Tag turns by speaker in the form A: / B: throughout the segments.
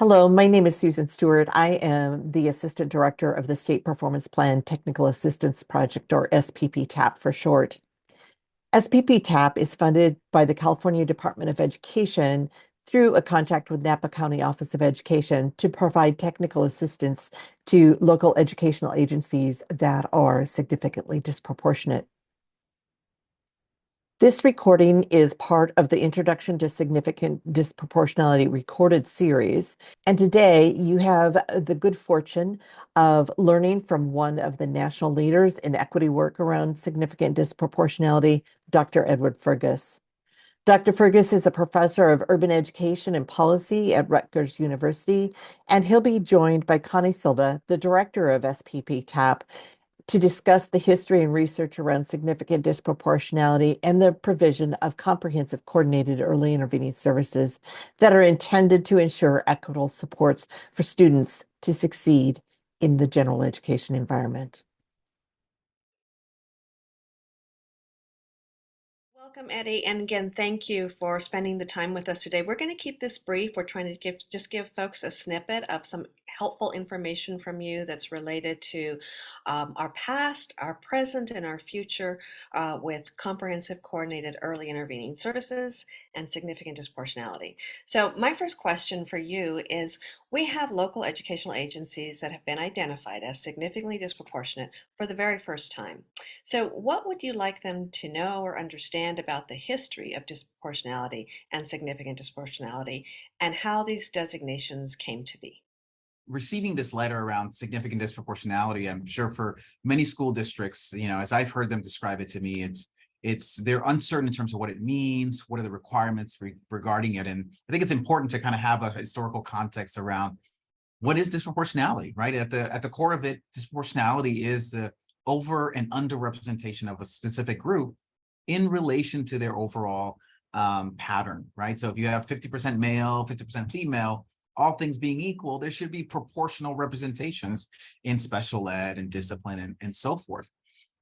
A: Hello, my name is Susan Stewart. I am the Assistant Director of the State Performance Plan Technical Assistance Project, or SPP-TAP for short. SPP-TAP is funded by the California Department of Education through a contract with Napa County Office of Education to provide technical assistance to local educational agencies that are significantly disproportionate. This recording is part of the Introduction to Significant Disproportionality recorded series. And today you have the good fortune of learning from one of the national leaders in equity work around significant disproportionality, Dr. Edward Fergus. Dr. Fergus is a professor of urban education and policy at Rutgers University, and he'll be joined by Connie Silva, the director of SPP-TAP, to discuss the history and research around significant disproportionality and the provision of comprehensive coordinated early intervening services that are intended to ensure equitable supports for students to succeed in the general education environment.
B: Welcome, Eddie, and again, thank you for spending the time with us today. We're going to keep this brief. We're trying to give folks a snippet of some helpful information from you that's related to our past, our present, and our future with comprehensive coordinated early intervening services and significant disproportionality. So my first question for you is, we have local educational agencies that have been identified as significantly disproportionate for the very first time. So what would you like them to know or understand about the history of disproportionality and significant disproportionality and how these designations came to be?
C: Receiving this letter around significant disproportionality, I'm sure for many school districts, as I've heard them describe it to me, they're uncertain in terms of what it means, what are the requirements regarding it. And I think it's important to kind of have a historical context around what is disproportionality, right? At the core of it, disproportionality is the over and underrepresentation of a specific group in relation to their overall pattern, right? So if you have 50% male, 50% female, all things being equal, there should be proportional representations in special ed and discipline and so forth.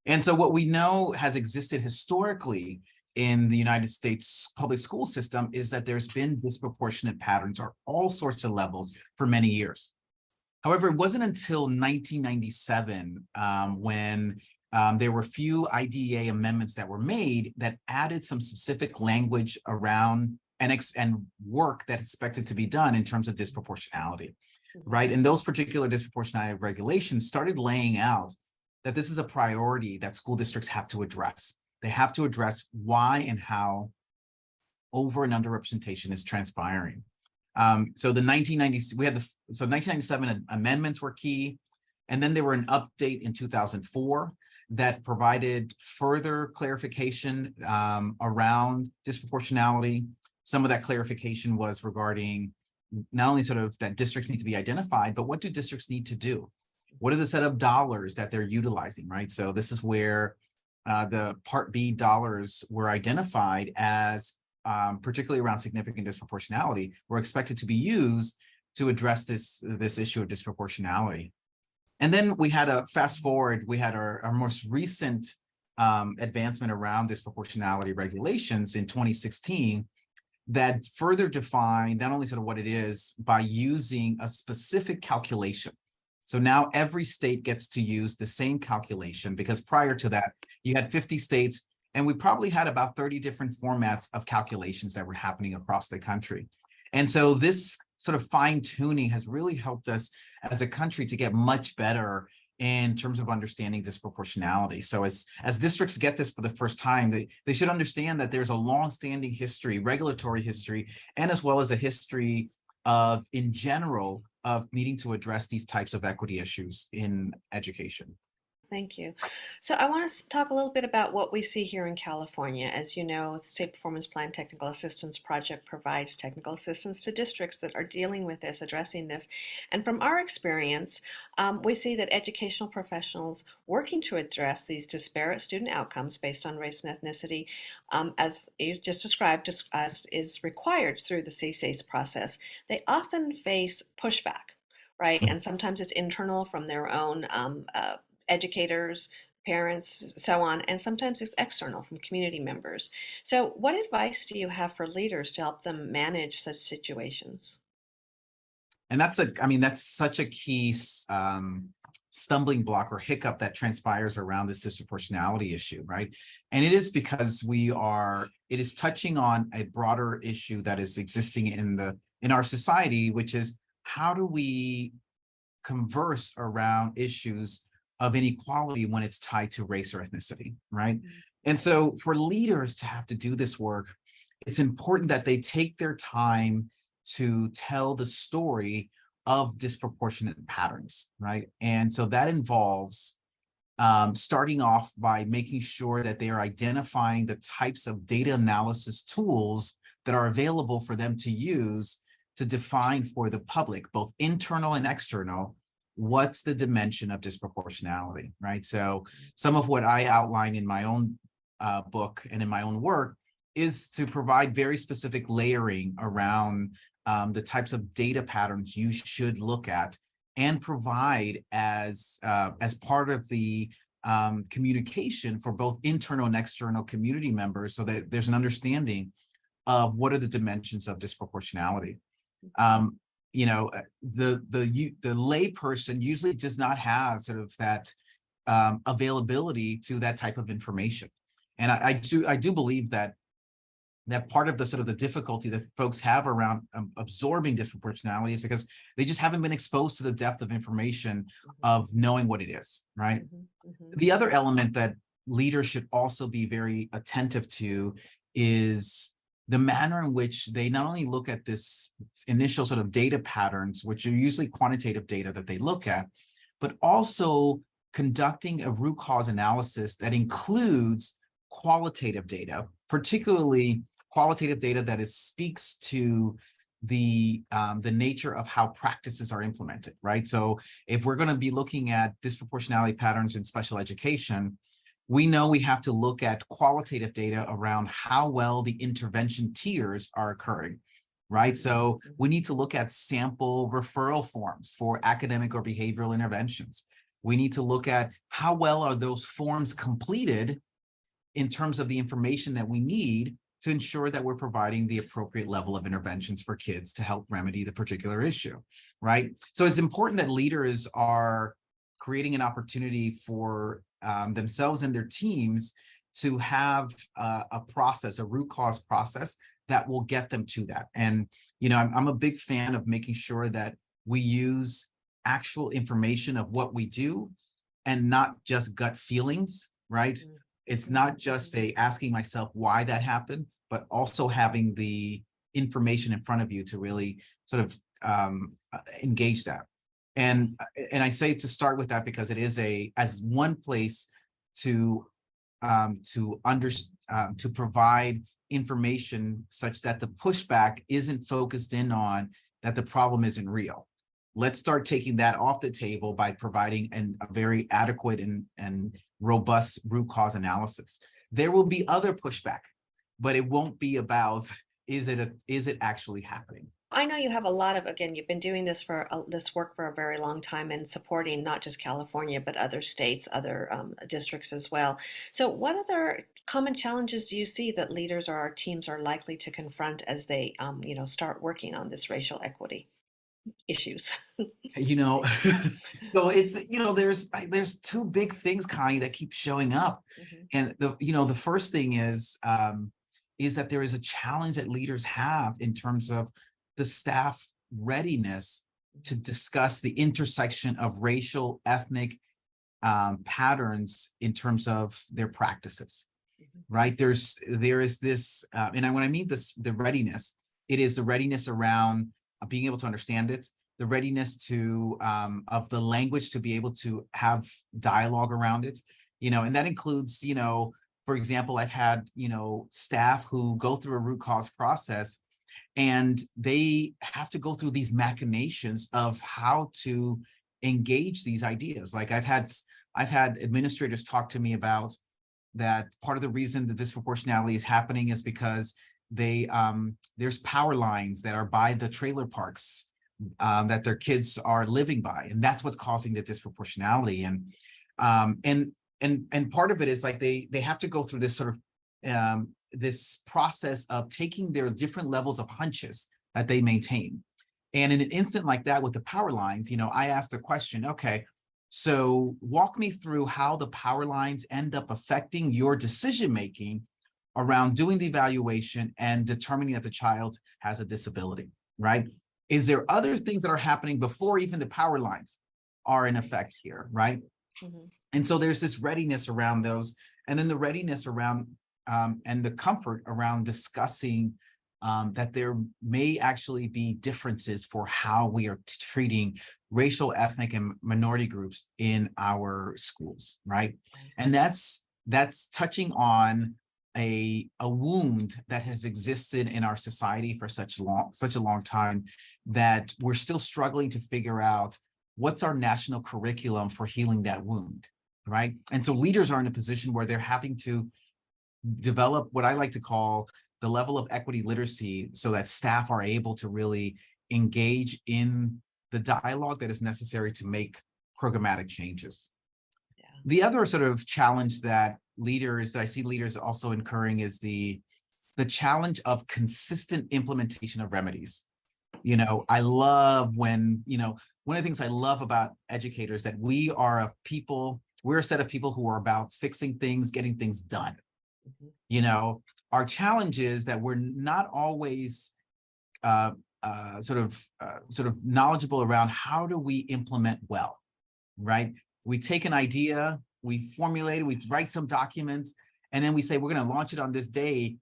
C: And so what we know has existed historically in the United States public school system is that there's been disproportionate patterns at all sorts of levels for many years. However, it wasn't until 1997 when there were a few IDEA amendments that were made that added some specific language around and work that expected to be done in terms of disproportionality, right? And those particular disproportionality regulations started laying out that this is a priority that school districts have to address. They have to address why and how over and underrepresentation is transpiring. So the 1997 amendments were key, and then there were an update in 2004 that provided further clarification around disproportionality. Some of that clarification was regarding not only sort of that districts need to be identified, but what do districts need to do? What are the set of dollars that they're utilizing, right? So this is where the Part B dollars were identified as, particularly around significant disproportionality, were expected to be used to address this issue of disproportionality. And then we had a fast forward, we had our most recent advancement around disproportionality regulations in 2016 that further defined not only sort of what it is by using a specific calculation. So now every state gets to use the same calculation, because prior to that, you had 50 states, and we probably had about 30 different formats of calculations that were happening across the country. And so this sort of fine tuning has really helped us as a country to get much better in terms of understanding disproportionality. So as districts get this for the first time, they should understand that there's a long-standing history, regulatory history, and as well as a history of, in general, of needing to address these types of equity issues in education.
B: Thank you. So I want to talk a little bit about what we see here in California. As you know, the State Performance Plan Technical Assistance Project provides technical assistance to districts that are dealing with this, addressing this. And from our experience, we see that educational professionals working to address these disparate student outcomes based on race and ethnicity, as you just described, as is required through the CSACE process, they often face pushback, right? And sometimes it's internal from their own educators, parents, so on, and sometimes it's external from community members. So what advice do you have for leaders to help them manage such situations?
C: And I mean, that's such a key stumbling block or hiccup that transpires around this disproportionality issue, right? And it is because it is touching on a broader issue that is existing in our society, which is how do we converse around issues of inequality when it's tied to race or ethnicity, right? And so for leaders to have to do this work, it's important that they take their time to tell the story of disproportionate patterns, right? And so that involves starting off by making sure that they are identifying the types of data analysis tools that are available for them to use to define for the public, both internal and external, what's the dimension of disproportionality, right? So some of what I outline in my own book and in my own work is to provide very specific layering around the types of data patterns you should look at and provide as part of the communication for both internal and external community members, so that there's an understanding of what are the dimensions of disproportionality. You know, the lay person usually does not have sort of that availability to that type of information, and I do believe that part of the sort of the difficulty that folks have around absorbing disproportionality is because they just haven't been exposed to the depth of information of knowing what it is, right? The other element that leaders should also be very attentive to is the manner in which they not only look at this initial sort of data patterns, which are usually quantitative data that they look at, but also conducting a root cause analysis that includes qualitative data, particularly qualitative data that speaks to the nature of how practices are implemented, right? So if we're going to be looking at disproportionality patterns in special education, we know we have to look at qualitative data around how well the intervention tiers are occurring, right? So we need to look at sample referral forms for academic or behavioral interventions. We need to look at how well are those forms completed in terms of the information that we need to ensure that we're providing the appropriate level of interventions for kids to help remedy the particular issue, right? So it's important that leaders are creating an opportunity for themselves and their teams to have a process, a root cause process that will get them to that. And, you know, I'm a big fan of making sure that we use actual information of what we do and not just gut feelings, right? It's not just asking myself why that happened, but also having the information in front of you to really sort of engage that. And I say to start with that because it is as one place to provide information such that the pushback isn't focused in on that the problem isn't real. Let's start taking that off the table by providing a very adequate and robust root cause analysis. There will be other pushback, but it won't be about is it actually happening?
B: I know you have a lot of, again, you've been doing this this work for a very long time and supporting not just California, but other states, other districts as well. So what other common challenges do you see that leaders or our teams are likely to confront as they, start working on this racial equity issues?
C: You know, so it's, there's two big things, Connie, that keep showing up. And the first thing is that there is a challenge that leaders have in terms of the staff readiness to discuss the intersection of racial, ethnic patterns in terms of their practices, right? There is this, and when I mean this, the readiness, it is the readiness around being able to understand it, the readiness to of the language to be able to have dialogue around it, and that includes, for example, I've had, staff who go through a root cause process and they have to go through these machinations of how to engage these ideas. Like I've had administrators talk to me about that part of the reason the disproportionality is happening is because there's power lines that are by the trailer parks that their kids are living by, and that's what's causing the disproportionality. And part of it is like they have to go through this sort of this process of taking their different levels of hunches that they maintain And in an instant like that with the power lines, I asked the question, okay, so walk me through how the power lines end up affecting your decision-making around doing the evaluation and determining that the child has a disability, right? Is there other things that are happening before even the power lines are in effect here, right?
B: Mm-hmm.
C: And so there's this readiness around those, and then the readiness around and the comfort around discussing that there may actually be differences for how we are treating racial, ethnic, and minority groups in our schools, right? And that's touching on a wound that has existed in our society for such a long time that we're still struggling to figure out what's our national curriculum for healing that wound, right? And so leaders are in a position where they're having to develop what I like to call the level of equity literacy so that staff are able to really engage in the dialogue that is necessary to make programmatic changes.
B: Yeah.
C: The other sort of challenge that I see leaders also incurring is the challenge of consistent implementation of remedies. I love when, one of the things I love about educators that we're a set of people who are about fixing things, getting things done.
B: Mm-hmm.
C: Our challenge is that we're not always sort of knowledgeable around how do we implement well, right? We take an idea, we formulate it, we write some documents, and then we say we're going to launch it on this day.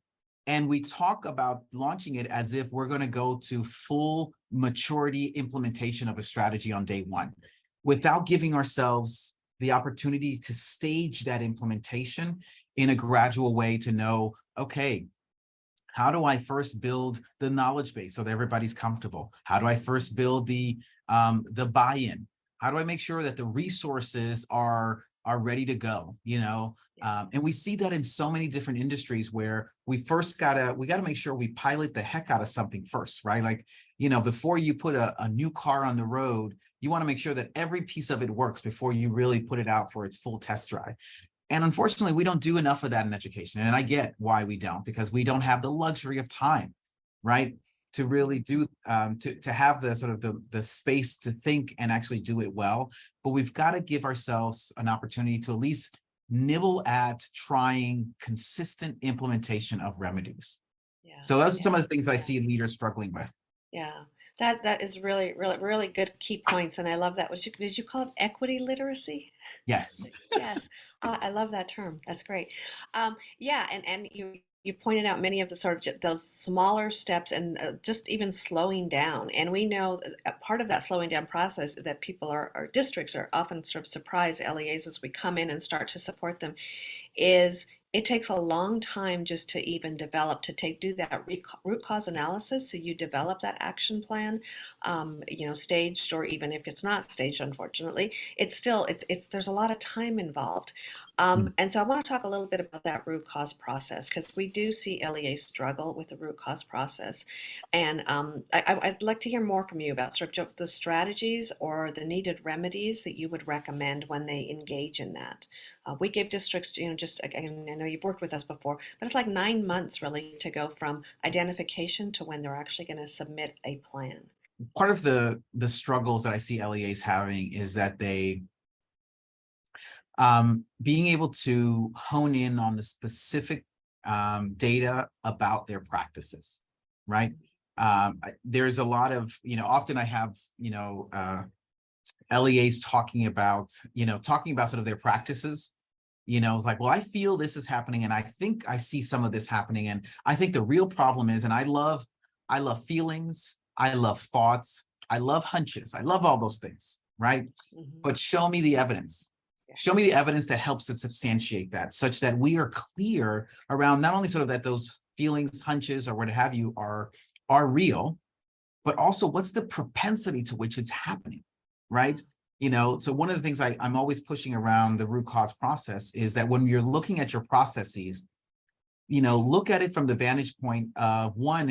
C: And we talk about launching it as if we're going to go to full maturity implementation of a strategy on day one, without giving ourselves the opportunity to stage that implementation in a gradual way to know, okay, how do I first build the knowledge base so that everybody's comfortable? How do I first build the buy-in? How do I make sure that the resources are ready to go? And we see that in so many different industries where we gotta make sure we pilot the heck out of something first, right? Like, before you put a new car on the road, you want to make sure that every piece of it works before you really put it out for its full test drive. And unfortunately, we don't do enough of that in education. And I get why we don't, because we don't have the luxury of time, right? To really do, to have the sort of the space to think and actually do it well. But we've got to give ourselves an opportunity to at least nibble at trying consistent implementation of remedies.
B: Yeah.
C: So those are some of the things I see leaders struggling with.
B: Yeah. That is really, really, really good key points, and I love that. Did you call it equity literacy?
C: Yes.
B: Yes, I love that term. That's great. Yeah, and you pointed out many of the sort of those smaller steps and just even slowing down. And we know that a part of that slowing down process that people or districts are often sort of surprise LEAs as we come in and start to support them is it takes a long time just to even develop do that root cause analysis. So you develop that action plan, staged, or even if it's not staged, unfortunately, it's there's a lot of time involved. And so I want to talk a little bit about that root cause process, because we do see LEAs struggle with the root cause process. And I'd like to hear more from you about sort of the strategies or the needed remedies that you would recommend when they engage in that. We give districts, just again, I know you've worked with us before, but it's like 9 months really to go from identification to when they're actually going to submit a plan.
C: Part of the struggles that I see LEAs having is that they being able to hone in on the specific data about their practices, right? There's a lot of, often I have, LEAs talking about sort of their practices. It's like, well, I feel this is happening, and I think I see some of this happening, and I think the real problem is, and I love feelings, I love thoughts, I love hunches, I love all those things, right?
B: Mm-hmm.
C: But show me the evidence. Show me the evidence that helps to substantiate that, such that we are clear around not only sort of that those feelings, hunches, or what have you are real, but also what's the propensity to which it's happening, right? So one of the things I'm always pushing around the root cause process is that when you're looking at your processes, look at it from the vantage point of what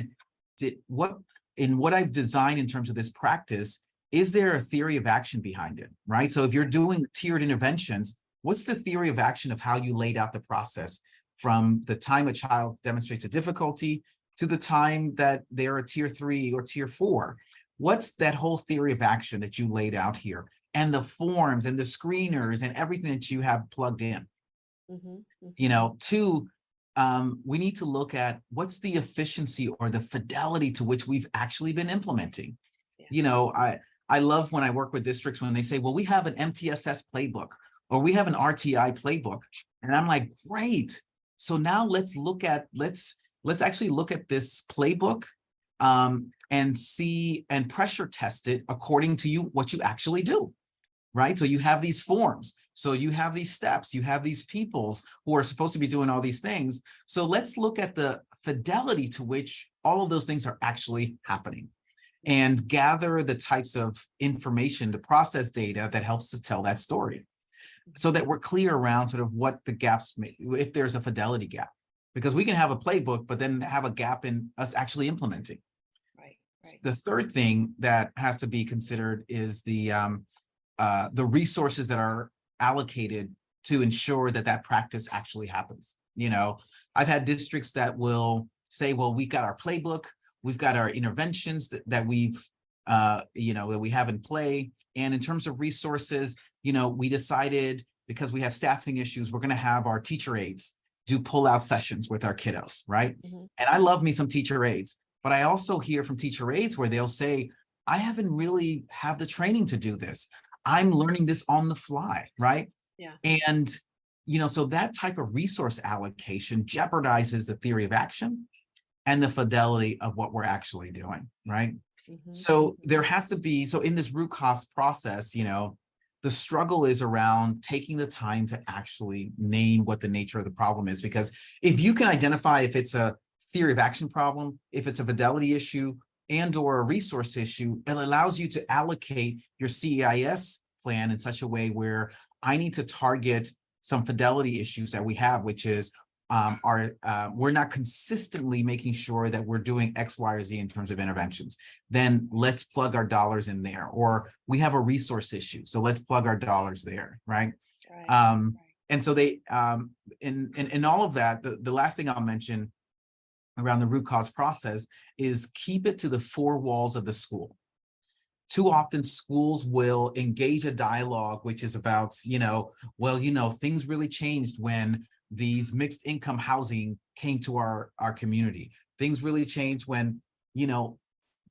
C: I've designed in terms of this practice, is there a theory of action behind it, right? So if you're doing tiered interventions, what's the theory of action of how you laid out the process from the time a child demonstrates a difficulty to the time that they're a tier 3 or tier 4? what's that whole theory of action that you laid out here, and the forms and the screeners and everything that you have plugged in. You know, two, we need to look at what's the efficiency or the fidelity to which we've actually been implementing.
B: Yeah.
C: You know, I love when I work with districts when they say, well, we have an MTSS playbook or we have an RTI playbook. And I'm like, great. So now let's look at, let's actually look at this playbook and see and pressure test it according to what you actually do. Right? So you have these forms. So you have these steps, you have these peoples who are supposed to be doing all these things. So let's look at the fidelity to which all of those things are actually happening and gather the types of information, to process data that helps to tell that story so that we're clear around sort of what the gaps may, if there's a fidelity gap, because we can have a playbook, but then have a gap in us actually implementing.
B: Right.
C: The third thing that has to be considered is the resources that are allocated to ensure that that practice actually happens. You know, I've had districts that will say, well, we've got our playbook, we've got our interventions that we've, you know, that we have in play. And in terms of resources, you know, we decided because we have staffing issues, we're going to have our teacher aides do pull-out sessions with our kiddos, right? And I love me some teacher aides, but I also hear from teacher aides where they'll say, I haven't really have the training to do this. I'm learning this on the fly, right?
B: Yeah.
C: And, you know, so that type of resource allocation jeopardizes the theory of action and the fidelity of what we're actually doing, right? So there has to be, so in this root cause process, you know, the struggle is around taking the time to actually name what the nature of the problem is, because if you can identify if it's a theory of action problem, if it's a fidelity issue, and or a resource issue, it allows you to allocate your CEIS plan in such a way where I need to target some fidelity issues that we have, which is we're not consistently making sure that we're doing X, Y, or Z in terms of interventions. Then let's plug our dollars in there. Or we have a resource issue, so let's plug our dollars there, right? And so they, in all of that, the last thing I'll mention around the root cause process is keep it to the four walls of the school. Too often schools will engage a dialogue, which is about, you know, well, you know, things really changed when these mixed income housing came to our community. Things really changed when, you know,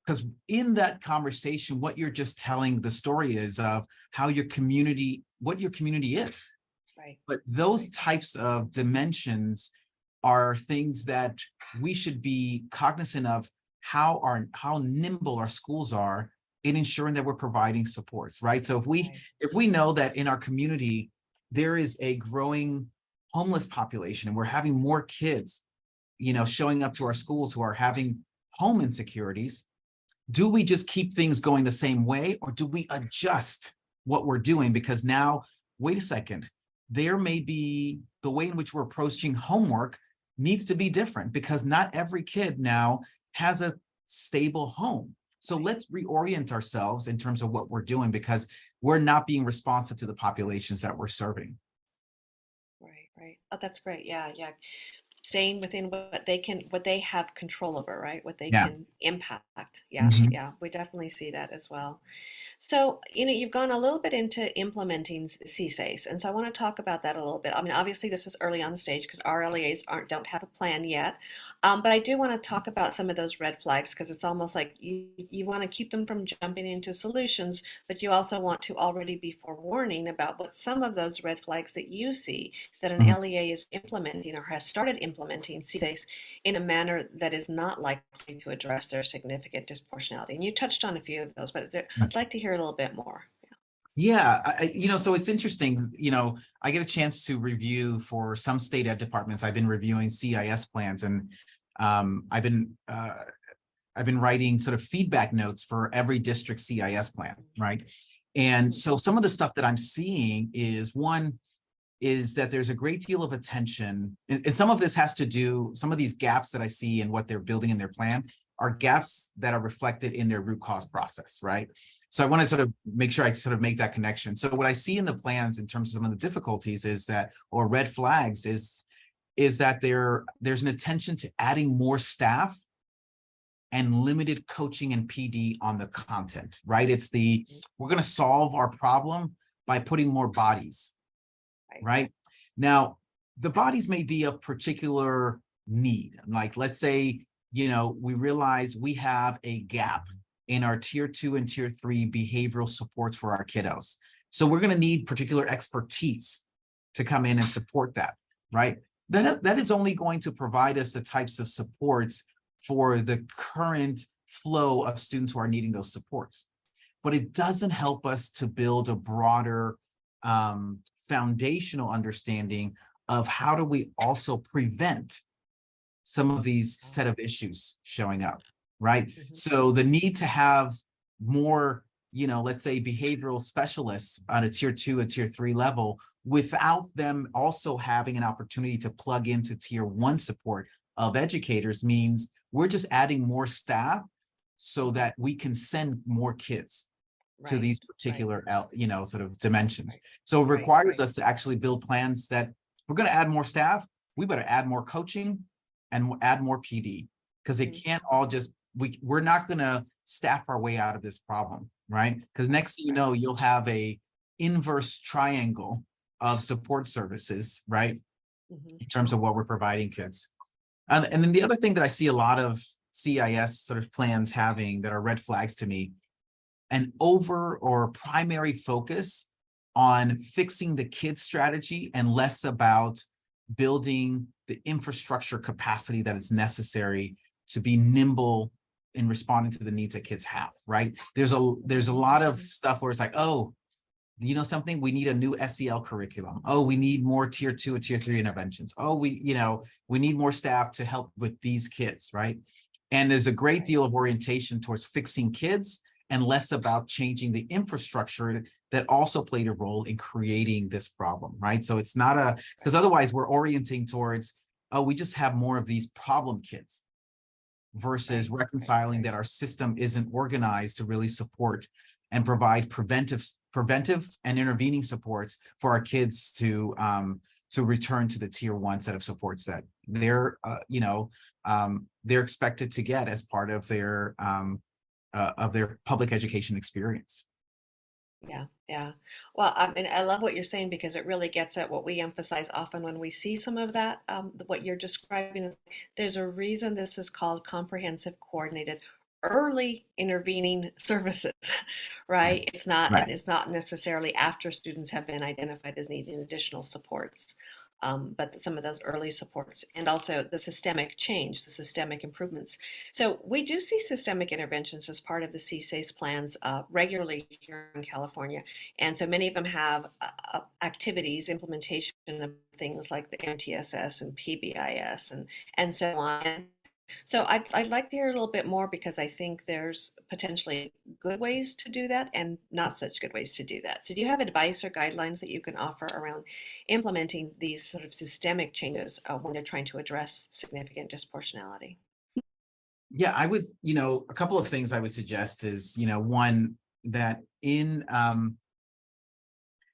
C: because in that conversation, what you're just telling the story is of how your community, what your community is.
B: Right.
C: But those types of dimensions are things that we should be cognizant of how nimble our schools are in ensuring that we're providing supports, right? So if we know that in our community there is a growing homeless population and we're having more kids, you know, showing up to our schools who are having home insecurities, do we just keep things going the same way, or do we adjust what we're doing? Because now, wait a second, there may be the way in which we're approaching homework needs to be different, because not every kid now has a stable home. So let's reorient ourselves in terms of what we're doing, because we're not being responsive to the populations that we're serving.
B: Right. Oh, that's great. Yeah. Staying within what they have control over, right? What they can impact. Yeah. We definitely see that as well. So, you know, you've gone a little bit into implementing CSACE, and so I want to talk about that a little bit. I mean, obviously this is early on the stage because our LEAs don't have a plan yet, but I do want to talk about some of those red flags, because it's almost like you want to keep them from jumping into solutions, but you also want to already be forewarning about what some of those red flags that you see that an LEA is implementing or has started implementing CSACE in a manner that is not likely to address their significant disproportionality. And you touched on a few of those, but I'd like to hear a little bit more.
C: Yeah, you know, so it's interesting, you know, I get a chance to review for some state ed departments. I've been reviewing CIS plans, and I've been writing sort of feedback notes for every district CIS plan, right? And so some of the stuff that I'm seeing is, one, is that there's a great deal of attention, and some of this has to do, some of these gaps that I see in what they're building in their plan are gaps that are reflected in their root cause process, right? So I want to sort of make sure I sort of make that connection. So what I see in the plans in terms of some of the difficulties is that, or red flags, is that there's an attention to adding more staff and limited coaching and PD on the content, right? It's the, we're going to solve our problem by putting more bodies, right? Now, the bodies may be of particular need. Like, let's say, you know, we realize we have a gap in our tier 2 and tier 3 behavioral supports for our kiddos. So we're going to need particular expertise to come in and support that, right? That is only going to provide us the types of supports for the current flow of students who are needing those supports. But it doesn't help us to build a broader foundational understanding of how do we also prevent some of these set of issues showing up, right? So the need to have more, you know, let's say behavioral specialists on a tier 2 and tier 3 level without them also having an opportunity to plug into tier 1 support of educators means we're just adding more staff so that we can send more kids to these particular, you know, sort of dimensions. So it requires us to actually build plans that we're going to add more staff. We better add more coaching and add more PD, because it can't all just, we're not going to staff our way out of this problem, right? Because next thing you know, you'll have a inverse triangle of support services, right? In terms of what we're providing kids. And then the other thing that I see a lot of CIS sort of plans having that are red flags to me, an over or primary focus on fixing the kids strategy and less about building the infrastructure capacity that is necessary to be nimble in responding to the needs that kids have, right? There's a lot of stuff where it's like, oh, you know something, we need a new SEL curriculum. Oh, we need more tier 2 and tier 3 interventions. Oh, we need more staff to help with these kids, right? And there's a great deal of orientation towards fixing kids and less about changing the infrastructure that also played a role in creating this problem, right? So it's not because otherwise we're orienting towards, oh, we just have more of these problem kids versus reconciling that our system isn't organized to really support and provide preventive and intervening supports for our kids to return to the tier 1 set of supports that they're they're expected to get as part of their public education experience.
B: Yeah. Well, I mean, I love what you're saying because it really gets at what we emphasize often when we see some of that. What you're describing, there's a reason this is called comprehensive, coordinated, early intervening services, right? It's not necessarily after students have been identified as needing additional supports. But some of those early supports and also the systemic change, the systemic improvements. So we do see systemic interventions as part of the CSACE plans regularly here in California. And so many of them have activities, implementation of things like the MTSS and PBIS and so on. So I'd like to hear a little bit more because I think there's potentially good ways to do that and not such good ways to do that. So do you have advice or guidelines that you can offer around implementing these sort of systemic changes when they're trying to address significant disproportionality?
C: Yeah, I would, a couple of things I would suggest is, one, that in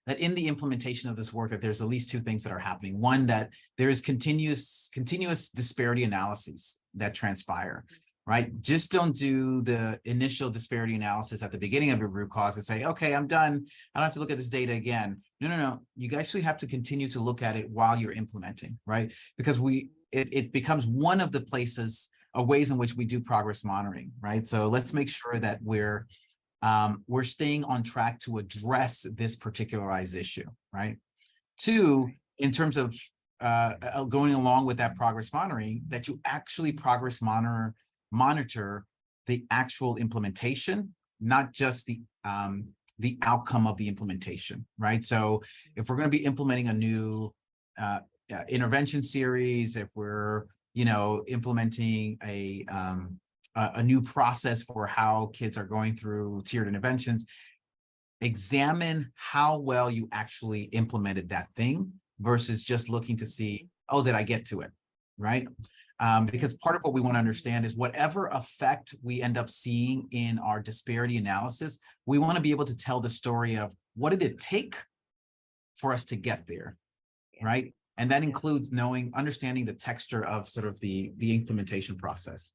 C: the implementation of this work, that there's at least two things that are happening. One, that there is continuous disparity analyses that transpire, right? Just don't do the initial disparity analysis at the beginning of your root cause and say, okay, I'm done. I don't have to look at this data again. No. You actually have to continue to look at it while you're implementing, right? Because it becomes one of the ways in which we do progress monitoring, right? So let's make sure that we're staying on track to address this particularized issue, right? Two, in terms of going along with that progress monitoring, that you actually progress monitor the actual implementation, not just the outcome of the implementation, right? So if we're going to be implementing a new intervention series, if we're implementing a new process for how kids are going through tiered interventions, examine how well you actually implemented that thing versus just looking to see, oh, did I get to it, right? Because part of what we want to understand is whatever effect we end up seeing in our disparity analysis, we want to be able to tell the story of what did it take for us to get there, right? And that includes understanding the texture of sort of the implementation process.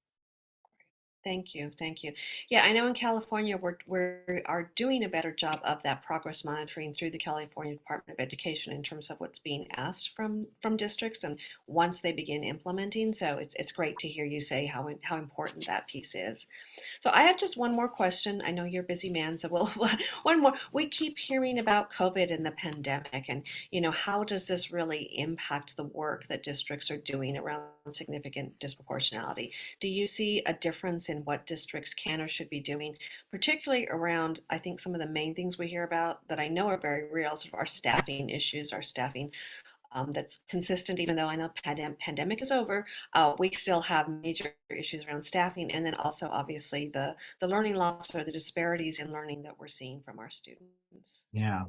B: Thank you. Thank you. Yeah, I know in California we are doing a better job of that progress monitoring through the California Department of Education in terms of what's being asked from districts and once they begin implementing. So it's great to hear you say how important that piece is. So I have just one more question. I know you're a busy man, so we'll one more. We keep hearing about COVID and the pandemic, and how does this really impact the work that districts are doing around significant disproportionality? Do you see a difference in what districts can or should be doing, particularly around, I think some of the main things we hear about that I know are very real, sort of our staffing issues, our staffing that's consistent, even though I know pandemic is over, we still have major issues around staffing, and then also obviously the learning loss or the disparities in learning that we're seeing from our students.
C: Yeah.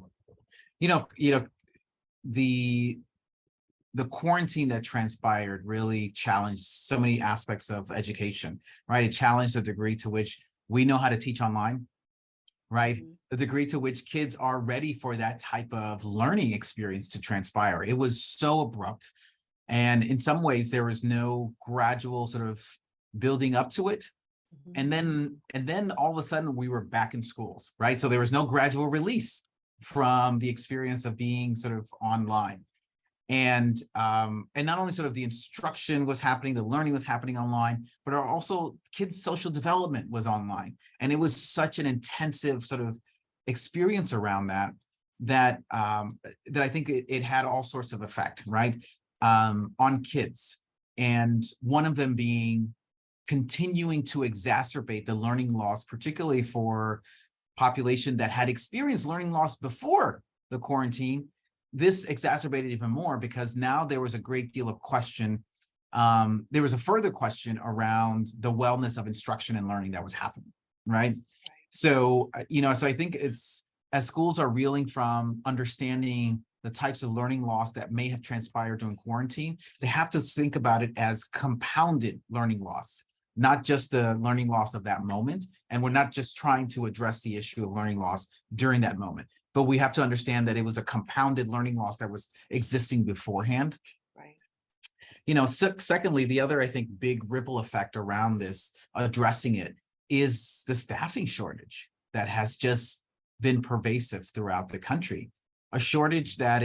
C: The the quarantine that transpired really challenged so many aspects of education, right? It challenged the degree to which we know how to teach online, right?
B: Mhm.
C: The degree to which kids are ready for that type of learning experience to transpire. It was so abrupt. And in some ways, there was no gradual sort of building up to it.
B: Mhm.
C: And then all of a sudden we were back in schools, right? So there was no gradual release from the experience of being sort of online. And not only sort of the instruction was happening, the learning was happening online, but also kids' social development was online. And it was such an intensive sort of experience around that I think it had all sorts of effect, right, on kids. And one of them being continuing to exacerbate the learning loss, particularly for population that had experienced learning loss before the quarantine. This exacerbated even more because now there was a great deal of question. There was a further question around the wellness of instruction and learning that was happening, right? So, so I think it's, as schools are reeling from understanding the types of learning loss that may have transpired during quarantine, they have to think about it as compounded learning loss, not just the learning loss of that moment. And we're not just trying to address the issue of learning loss during that moment, but we have to understand that it was a compounded learning loss that was existing beforehand.
B: Right.
C: Secondly, the other, I think, big ripple effect around this, addressing it, is the staffing shortage that has just been pervasive throughout the country. A shortage that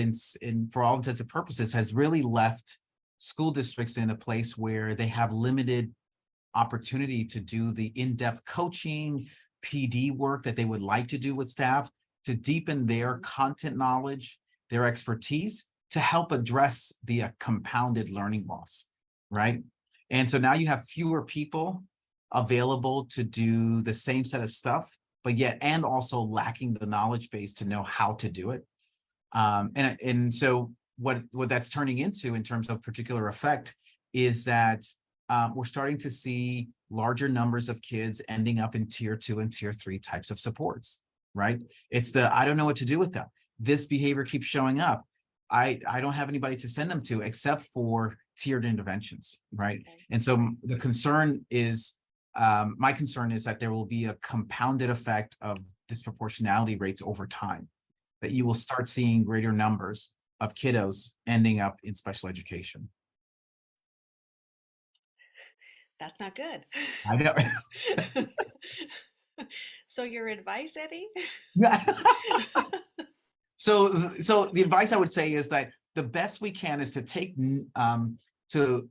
C: for all intents and purposes has really left school districts in a place where they have limited opportunity to do the in-depth coaching, PD work that they would like to do with staff, to deepen their content knowledge, their expertise, to help address the compounded learning loss, right? And so now you have fewer people available to do the same set of stuff, but yet, and also lacking the knowledge base to know how to do it. And so what that's turning into in terms of particular effect is that we're starting to see larger numbers of kids ending up in tier 2 and tier 3 types of supports, right? It's I don't know what to do with them. This behavior keeps showing up. I don't have anybody to send them to except for tiered interventions, right?
B: Okay.
C: And so the concern is, my concern is that there will be a compounded effect of disproportionality rates over time, that you will start seeing greater numbers of kiddos ending up in special education.
B: That's not good.
C: I know.
B: So your advice, Eddie?
C: So the advice I would say is that the best we can is to take to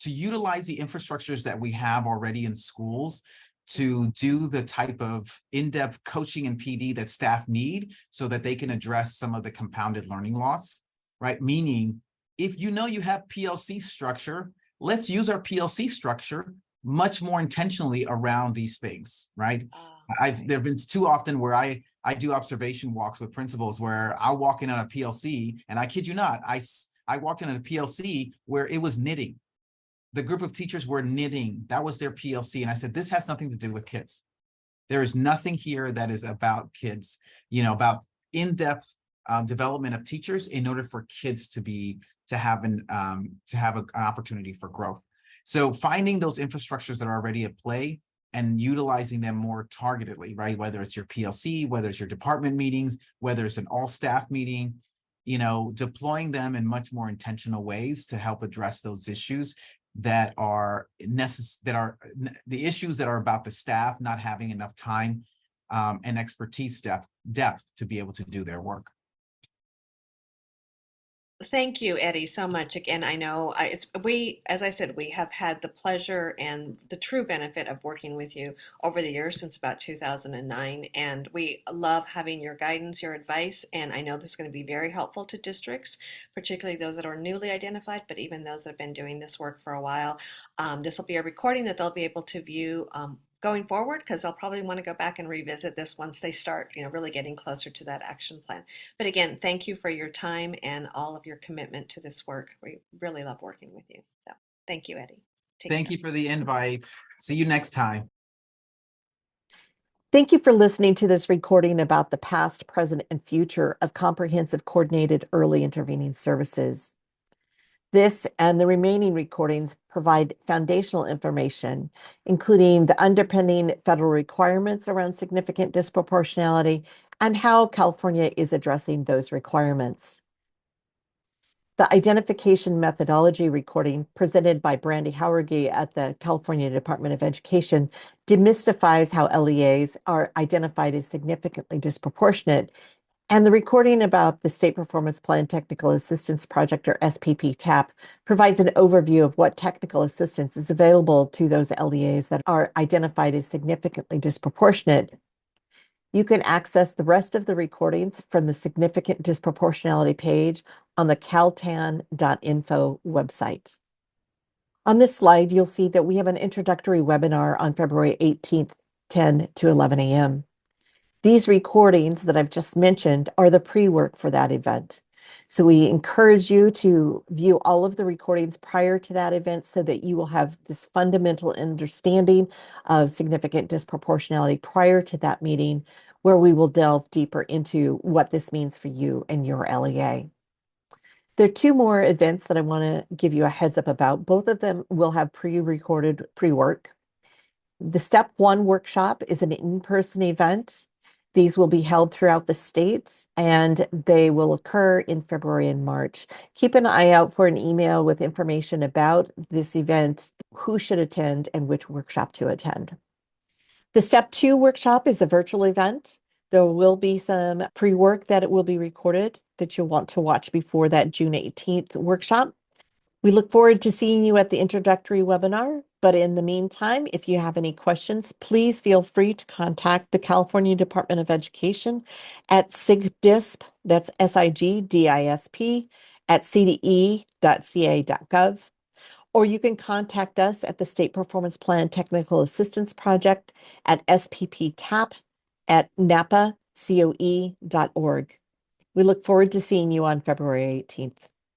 C: utilize the infrastructures that we have already in schools to do the type of in-depth coaching and PD that staff need so that they can address some of the compounded learning loss, right? Meaning, if you have PLC structure, let's use our PLC structure much more intentionally around these things, right? There have been too often where I do observation walks with principals where I'll walk in on a PLC, and I kid you not, I walked in on a PLC where it was knitting. The group of teachers were knitting. That was their PLC. And I said, this has nothing to do with kids. There is nothing here that is about kids, about in-depth development of teachers in order for kids to have an opportunity for growth. So finding those infrastructures that are already at play and utilizing them more targetedly, right? Whether it's your PLC, whether it's your department meetings, whether it's an all-staff meeting, deploying them in much more intentional ways to help address those issues that are the issues that are about the staff not having enough time and expertise depth to be able to do their work.
B: Thank you, Eddie, so much. Again, I know as I said, we have had the pleasure and the true benefit of working with you over the years since about 2009. And we love having your guidance, your advice. And I know this is going to be very helpful to districts, particularly those that are newly identified, but even those that have been doing this work for a while. This will be a recording that they'll be able to view going forward, because they'll probably want to go back and revisit this once they start, really getting closer to that action plan. But again, thank you for your time and all of your commitment to this work. We really love working with you. So thank you, Eddie.
C: Thank you for the invite. See you next time.
A: Thank you for listening to this recording about the past, present, and future of comprehensive coordinated early intervening services. This and the remaining recordings provide foundational information, including the underpinning federal requirements around significant disproportionality and how California is addressing those requirements. The identification methodology recording presented by Brandy Howergy at the California Department of Education demystifies how LEAs are identified as significantly disproportionate, and the recording about the State Performance Plan Technical Assistance Project, or SPP-TAP, provides an overview of what technical assistance is available to those LEAs that are identified as significantly disproportionate. You can access the rest of the recordings from the Significant Disproportionality page on the caltan.info website. On this slide, you'll see that we have an introductory webinar on February 18th, 10 to 11 a.m. These recordings that I've just mentioned are the pre-work for that event. So we encourage you to view all of the recordings prior to that event so that you will have this fundamental understanding of significant disproportionality prior to that meeting, where we will delve deeper into what this means for you and your LEA. There are two more events that I want to give you a heads up about. Both of them will have pre-recorded pre-work. The Step 1 workshop is an in-person event. These will be held throughout the state, and they will occur in February and March. Keep an eye out for an email with information about this event, who should attend, and which workshop to attend. The Step 2 workshop is a virtual event. There will be some pre-work that it will be recorded that you'll want to watch before that June 18th workshop. We look forward to seeing you at the introductory webinar. But in the meantime, if you have any questions, please feel free to contact the California Department of Education at SIGDISP, that's SIGDISP, at cde.ca.gov. Or you can contact us at the State Performance Plan Technical Assistance Project at SPP-TAP at napacoe.org. We look forward to seeing you on February 18th.